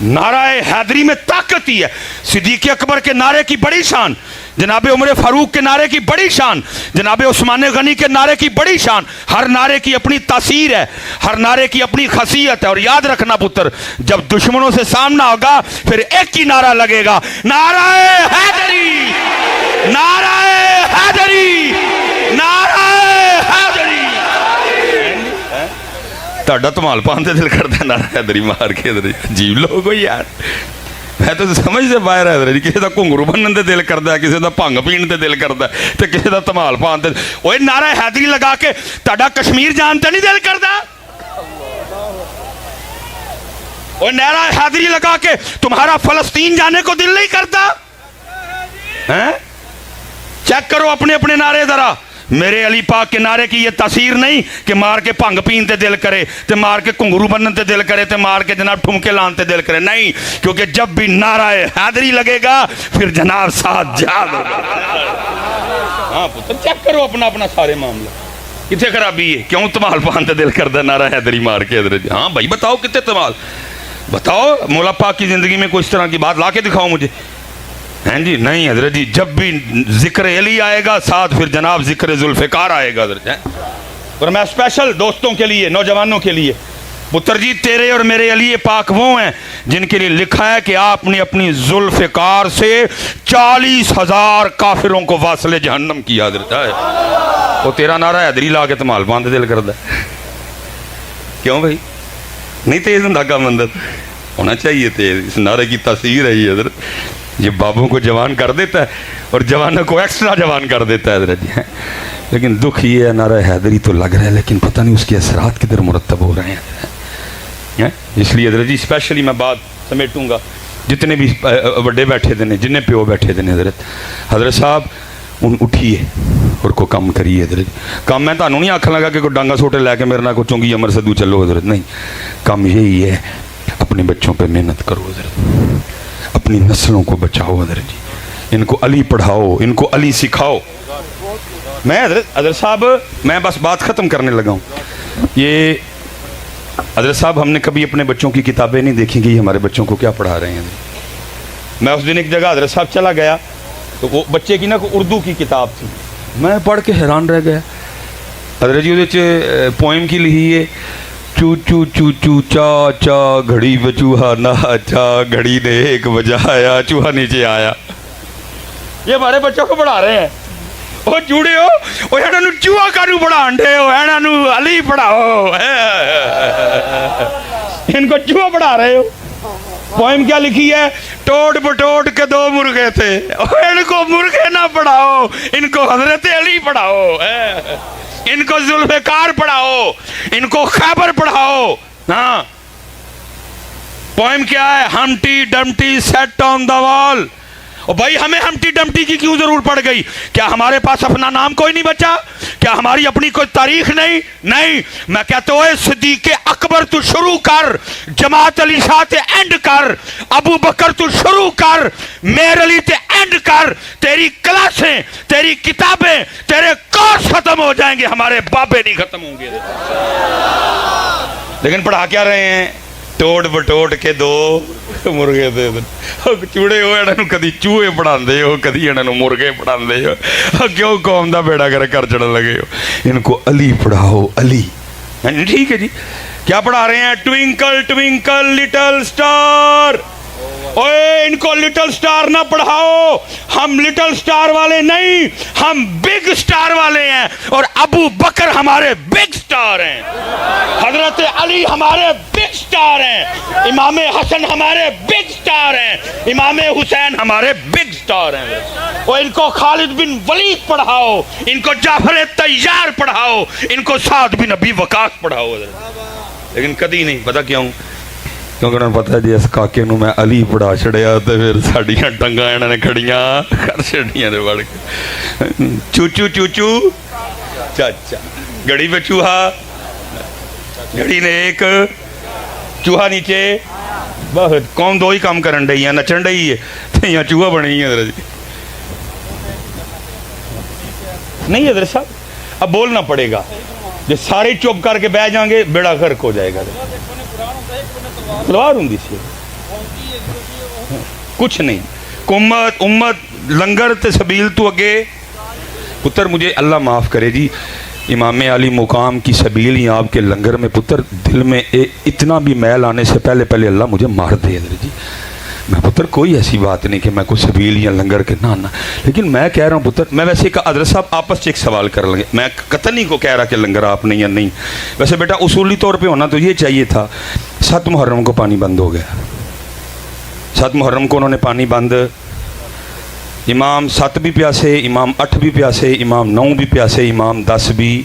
نعرہ حیدری میں طاقت ہی ہے. صدیق اکبر کے نعرے کی بڑی شان, جناب عمر فاروق کے نعرے کی بڑی شان, جناب عثمان غنی کے نعرے کی بڑی شان. ہر نعرے کی اپنی تاثیر ہے, ہر نعرے کی اپنی خاصیت ہے. اور یاد رکھنا پتر, جب دشمنوں سے سامنا ہوگا پھر ایک ہی نعرہ لگے گا, نعرہ حیدری نعرہ حیدری نعرہ حیدری. تہاڈا ਧਮਾਲ پان تے دل کرتا ہے نعرہ حیدری مار کے. عجیب لوگ ہو یار. میں تو سمجھ سے باہر ہے حضرت. کسی دا گھنگرو بنن تے دل کرتا ہے, کسی دا بھنگ پین تے دل کرتا ہے, تے کسی دا ਧਮਾਲ پان تے. اوے نعرہ حیدری لگا کے تہاڈا کشمیر جان تے نہیں دل کرتا. اوے نعرہ حیدری لگا کے تمہارا فلسطین جانے کو دل نہیں کرتا. چیک کرو اپنے اپنے نعرے ذرا. میرے علی پاک کے نعرے کی یہ تاثیر نہیں کہ مار کے بھنگ پین تے دل کرے, تے مار کے گھنگرو بنن تے دل کرے, تے مار کے جناب ٹھمکے لان تے دل کرے. نہیں, کیونکہ جب بھی نعرہ حیدری لگے گا پھر جناب ساتھ جہاد ہوگا. ہاں پتر چیک کرو اپنا اپنا سارے معاملہ. کتنے خرابی ہے, کیوں ਧਮਾਲ پان تے دل کرتا نعرہ حیدری مار کے حضرت. ہاں بھائی بتاؤ کتنے ਧਮਾਲ, بتاؤ مولا پاک کی زندگی میں کوئی اس طرح کی بات لا کے دکھاؤ مجھے. ہیں جی نہیں حضرت جی, جب بھی ذکر علی آئے گا ساتھ پھر جناب ذکر ذوالفقار آئے گا حضرت. اور میں اسپیشل دوستوں کے لیے, نوجوانوں کے لیے, پتر جی تیرے اور میرے علی پاک وہ ہیں جن کے لیے لکھا ہے کہ آپ نے اپنی ذوالفقار سے 40,000 کافروں کو واصل جہنم کیا حضرت. وہ تیرا نعرہ حیدری لا کے ਧਮਾਲ پان تے دل کرتا ہے. کیوں بھائی نہیں تیز ہوں کام اندر ہونا چاہیے تیز. اس نعرے کی تاثیر ہے یہ حضرت. یہ بابوں کو جوان کر دیتا ہے اور جوانوں کو ایکسٹرا جوان کر دیتا ہے حضرت جی. لیکن دکھ یہ ہے نعرہ حیدری تو لگ رہا ہے لیکن پتہ نہیں اس کے اثرات کدھر مرتب ہو رہے ہیں. اس لیے حضرت جی اسپیشلی میں بات سمیٹوں گا جتنے بھی بڑے بیٹھے دے جنہیں پیو بیٹھے دے حضرت. حضرت صاحب ان اٹھیے اور کو کام کریے حضرت. کام میں تانوں نہیں آکھن لگا کہ کوئی ڈانگا سوٹے لے کے میرے نہ کو چونگی امر سدو چلو حضرت. نہیں, کام یہی ہے اپنے بچوں پہ محنت کرو حضرت, اپنی نسلوں کو بچاؤ حضرت جی. ان کو علی پڑھاؤ, ان کو علی سکھاؤ. میں حضرت صاحب میں بس بات ختم کرنے لگا ہوں. یہ حضرت صاحب ہم نے کبھی اپنے بچوں کی کتابیں نہیں دیکھی کہ ہمارے بچوں کو کیا پڑھا رہے ہیں. میں اس دن ایک جگہ حضرت صاحب چلا گیا تو وہ بچے کی نا اردو کی کتاب تھی. میں پڑھ کے حیران رہ گیا حضرت جی. وہ پوئم کی لکھی ہے, چو چو چو چو چا چا گھڑی بچوہا نہ چا, گھڑی نے ایک بجایا چوہا نیچے آیا. یہ ہمارے بچوں کو پڑھا رہے ہیں. وہ جوڑے ہو وہ اینا نو چوہا کانو پڑھان دے ہو, اینا نو علی پڑھاؤ, ان کو چوہا پڑھا رہے ہو. پوئم کیا لکھی ہے, ٹوٹ بٹوٹ کے 2 مرغے تھے, ان کو مرغے نہ پڑھاؤ, ان کو حضرت علی پڑھاؤ, ان کو ذوالفقار پڑھاؤ, ان کو خیبر پڑھاؤ. ہاں پوئم کیا ہے, ہمٹی ڈمٹی سیٹ آن دا وال, اور بھائی ہمیں ہمٹی ڈمٹی کی کیوں ضرور پڑ گئی؟ کیا ہمارے پاس اپنا نام کوئی نہیں بچا؟ کیا ہماری اپنی کوئی تاریخ نہیں؟ نہیں، میں کہتا ہوں صدیق اکبر تو شروع کر، جماعت علی شاہ تے اینڈ کر، ابو بکر تو شروع کر، میر علی تے اینڈ کر، تیری کلاسیں، تیری کتابیں، تیرے کورس ختم ہو جائیں گے، ہمارے بابے نہیں ختم ہوں گے۔ لیکن پڑھا کیا رہے ہیں؟ ٹوٹ بٹوٹ کے دو مرغے دے دیں۔ چوڑے ہو انہوں کدی چوہے پڑھا دے ہو، کدی انہوں مرغے پڑھا دے ہو، کیوں قوم دا بیڑا کر چڑھن لگے ہو؟ ان کو علی پڑھاؤ، علی۔ ٹھیک ہے جی، کیا پڑھا رہے ہیں؟ Twinkle twinkle little star. اوے ان کو لٹل سٹار نہ پڑھاؤ، ہم لٹل سٹار والے نہیں، ہم بگ سٹار والے ہیں، اور ابو بکر ہمارے بگ سٹار ہیں، حضرت علی ہمارے بگ سٹار ہیں، امام حسن ہمارے بگ سٹار ہیں، امام حسین ہمارے بگ سٹار ہیں۔ اور ان کو خالد بن ولید پڑھاؤ، ان کو جعفر طیار پڑھاؤ، ان کو سعد بن ابی وقاص پڑھاؤ، لیکن کدی نہیں۔ پتہ کیوں؟ کیونکہ انہوں نے پتا جی اس کاکے نو میں علی پڑھا چڑیا تو پھر ساڑیاں ٹنگاں انہوں نے کھڑیاں کر چڑیاں دے بڑھ کے چوچو چوچو چاچا، گھڑی پہ چوہا، گھڑی نے ایک چوہا نیچے، بہت کون دو ہی کام کرن ڈئی ہیں، نچن ڈئی ہے تو یہاں چوہا بنی ہے۔ نہیں حضرت صاحب اب بولنا پڑے گا، جو سارے چپ کر کے بیٹھ جائیں گے بیڑا غرق ہو جائے گا۔ تلوار ہوں سی کچھ نہیں، امت لنگر تے سبیل تو اگے پتر، مجھے اللہ معاف کرے جی، امام علی مقام کی سبیل ہی آپ کے لنگر میں پتر دل میں اتنا بھی میل آنے سے پہلے اللہ مجھے مار دے جی۔ میں پتر کوئی ایسی بات نہیں کہ میں کوئی سبیل یا لنگر کے نہ، لیکن میں کہہ رہا ہوں پتر، میں ویسے حضرت صاحب آپس ایک سوال کر لیں گے، میں قطعاً نہیں کو کہہ رہا کہ لنگر آپ نہیں یا نہیں، ویسے بیٹا اصولی طور پہ ہونا تو یہ چاہیے تھا۔ 7 محرم کو پانی بند ہو گیا، 7 محرم کو انہوں نے پانی بند، امام 7 بھی پیاسے، امام 8 بھی پیاسے، امام 9 بھی پیاسے، امام 10 بھی۔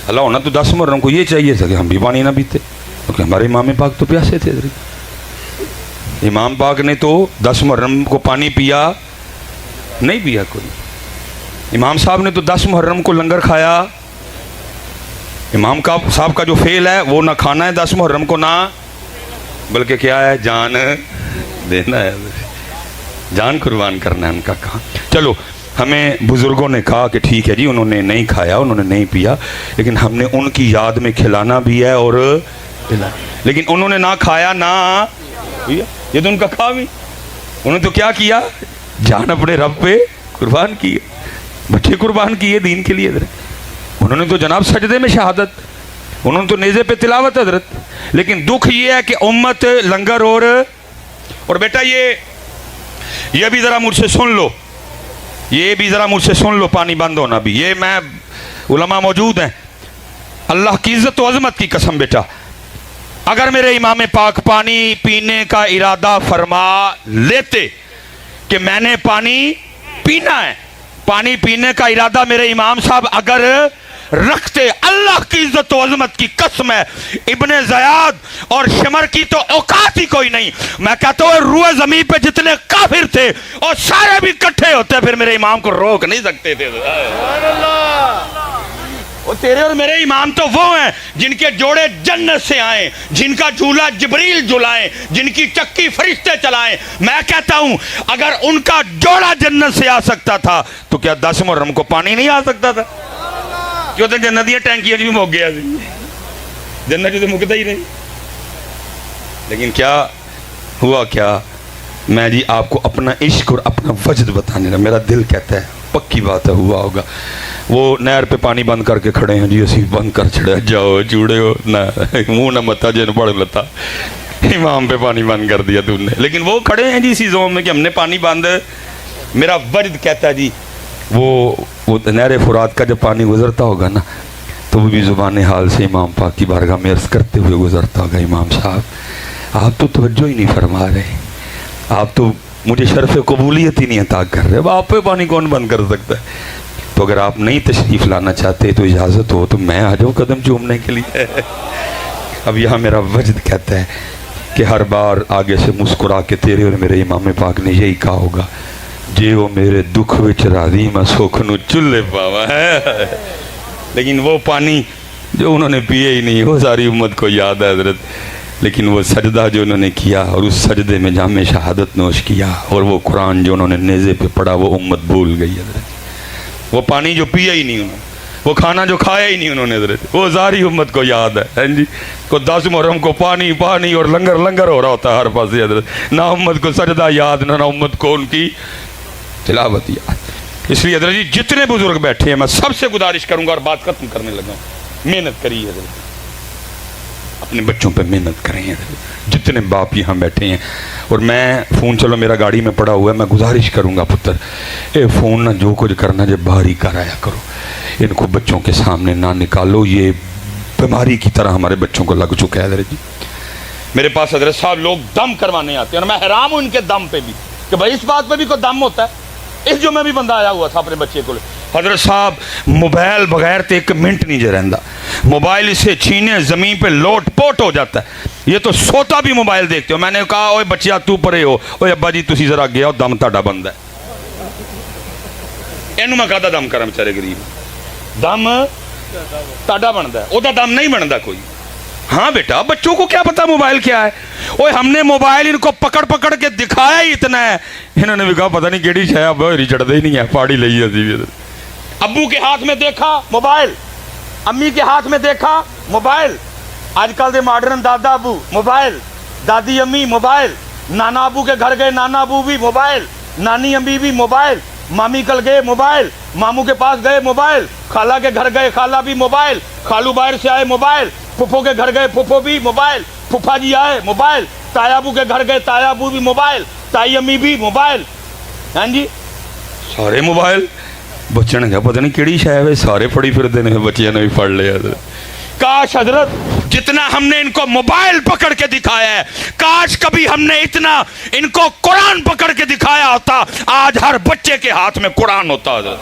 اللہ ہونا تو 10 محرم کو یہ چاہیے تھا کہ ہم بھی پانی نہ پیتے، کیونکہ ہمارے امام پاک تو پیاسے تھے۔ امام پاک نے تو 10 محرم کو پانی پیا نہیں، پیا کوئی۔ امام صاحب نے تو 10 محرم کو لنگر کھایا۔ امام صاحب کا جو فعل ہے وہ نہ کھانا ہے 10 محرم کو، نہ بلکہ کیا ہے، جان دینا ہے، جان قربان کرنا ہے ان کا کام۔ چلو ہمیں بزرگوں نے کہا کہ ٹھیک ہے جی، انہوں نے نہیں کھایا، انہوں نے نہیں پیا، لیکن ہم نے ان کی یاد میں کھلانا بھی ہے اور پلانا۔ لیکن انہوں نے نہ کھایا نہ پیا، یہ تو ان کا کام ہی۔ انہوں نے تو کیا کیا؟ جان اپنے رب پہ قربان کی، بچے قربان کیے دین کے لیے۔ انہوں نے تو جناب سجدے میں شہادت، انہوں نے تو نیزے پہ تلاوت حضرت۔ لیکن دکھ یہ ہے کہ امت لنگر اور بیٹا یہ بھی ذرا مجھ سے سن لو، یہ بھی ذرا مجھ سے سن لو، پانی بند ہونا بھی، یہ میں علماء موجود ہیں، اللہ کی عزت و عظمت کی قسم بیٹا، اگر میرے امام پاک پانی پینے کا ارادہ فرما لیتے کہ میں نے پانی پینا ہے، پانی پینے کا ارادہ میرے امام صاحب اگر رکھتے، اللہ کی عزت و عظمت کی قسم ہے، ابن زیاد اور شمر کی تو اوقات ہی کوئی نہیں۔ میں کہتا ہوں روئے زمین پہ جتنے کافر تھے اور سارے بھی کٹھے ہوتے پھر میرے امام کو روک نہیں سکتے تھے۔ وہ تیرے اور میرے امام تو وہ ہیں جن کے جوڑے جنت سے آئیں، جن کا جھولا جبریل جھلائیں، جن کی چکی فرشتے چلائیں۔ میں کہتا ہوں اگر ان کا جوڑا جنت سے آ سکتا تھا تو کیا 10 محرم کو پانی نہیں آ سکتا تھا؟ کیوں تو جنت دیا ٹینکیاں بھی مک گیا سی، جنت تو مکتا ہی نہیں۔ لیکن کیا ہوا؟ کیا میں جی آپ کو اپنا عشق اور اپنا وجد بتانے لگا، میرا دل کہتا ہے پکی بات ہے ہوا ہوگا۔ وہ نہر پہ پانی بند کر کے کھڑے ہیں جی، اسی بند کر چڑھا، جاؤ چوڑے ہو نہ منہ نہ متا جن پڑھ لتا، امام پہ پانی بند کر دیا تم نے۔ لیکن وہ کھڑے ہیں جی اسی زون میں کہ ہم نے پانی بند، میرا وجد کہتا ہے جی وہ نہر فرات کا جب پانی گزرتا ہوگا نا تو وہ بھی زبان حال سے امام پاک کی بارگاہ میں عرض کرتے ہوئے گزرتا ہوگا، امام صاحب آپ تو توجہ ہی نہیں فرما رہے، آپ تو مجھے شرف قبولیت ہی نہیں عطا کر رہے، اب آپ پہ پانی کون بند کر سکتا ہے؟ تو اگر آپ نہیں تشریف لانا چاہتے تو اجازت ہو تو میں آ جاؤں قدم چومنے کے لیے۔ اب یہاں میرا وجد کہتا ہے کہ ہر بار آگے سے مسکرا کے تیرے اور میرے امام پاک نے یہی کہا ہوگا جے وہ میرے دکھ وچ راضی میں سکھ نو چلے پاوا ہے. لیکن وہ پانی جو انہوں نے پیے ہی نہیں وہ ساری امت کو یاد ہے حضرت. لیکن وہ سجدہ جو انہوں نے کیا اور اس سجدے میں جام شہادت نوش کیا اور وہ قرآن جو انہوں نے نیزے پہ پڑھا وہ امت بھول گئی حضرت. وہ پانی جو پیا ہی نہیں انہوں نے, وہ کھانا جو کھایا ہی نہیں انہوں نے حضرت, وہ ساری امت کو یاد ہے جی. کو 10 محرم کو پانی پانی اور لنگر لنگر ہو رہا ہوتا ہے ہر پاس حضرت. نہ امت کو سجدہ یاد, نہ امت کو ان کی تلاوت یاد. اس لیے حضرت جی جتنے بزرگ بیٹھے ہیں میں سب سے گزارش کروں گا اور بات ختم کرنے لگا ہوں, محنت کریے حضرت, اپنے بچوں پہ محنت کریں حضرت. جتنے باپ یہاں بیٹھے ہیں, اور میں فون چلو میرا گاڑی میں پڑا ہوا ہے, میں گزارش کروں گا پتر اے فون نہ جو کچھ کرنا جب باہر ہی کرایا کرو, ان کو بچوں کے سامنے نہ نکالو. یہ بیماری کی طرح ہمارے بچوں کو لگ چکا ہے حضرت جی. میرے پاس حضرت صاحب لوگ دم کروانے آتے ہیں اور میں حیران ہوں ان کے دم پہ بھی کہ بھائی اس بات پہ بھی کوئی دم ہوتا ہے. اس جو میں بھی بندہ آیا ہوا تھا اپنے بچے کو, حضرت صاحب موبائل بغیر تو 1 منٹ نہیں رہندا, موبائل اسے چھینے زمین پہ لوٹ پوٹ ہو جاتا ہے. یہ تو سوتا بھی موبائل دیکھتے ہو. میں نے کہا اوے بچیا تو پرے ہو, اوے ابا جی تسی ذرا گیا ہو, دم تہاڈا بندا ہے. اینو میں کہدا دم کرا بیچارے غریب, دم تہاڈا بندا ہے, او دا دم نہیں بندا کوئی. ہاں بیٹا بچوں کو کیا پتا موبائل کیا ہے. اوے ہم نے موبائل ان کو پکڑ پکڑ کے دکھایا ہی اتنا ہے, انہوں نے بھی کہا پتہ نہیں کیڑی شے اب ہری چڑھدا ہی نہیں ہے, پاڑی لئی اسی بھی. ابو کے ہاتھ میں دیکھا موبائل, امی کے ہاتھ میں دیکھا موبائل, آج کل دے ماڈرن دادا ابو موبائل, دادی امی موبائل, نانا ابو کے گھر گئے نانا ابو بھی موبائل, نانی امی بھی موبائل, مامی کل گئے موبائل, ماموں کے پاس گئے موبائل, خالہ کے گھر گئے خالہ بھی موبائل, خالو باہر سے آئے موبائل, پھپھو کے گھر گئے پھپھو بھی موبائل, پھپھا جی آئے موبائل, تایا ابو کے گھر گئے تایا ابو بھی موبائل, تائی امی بھی موبائل. ہاں جی سارے موبائل. بچے نے کہا پتہ نہیں کیڑی شے ہے, سارے پڑھی پھرتے ہیں, بچیاں نے بھی پڑھ لیا. کاش حضرت جتنا ہم نے ان کو موبائل پکڑ کے دکھایا ہے, کاش کبھی ہم نے اتنا ان کو قرآن پکڑ کے دکھایا ہوتا. آج ہر بچے کے ہاتھ میں قرآن ہوتا حضرت.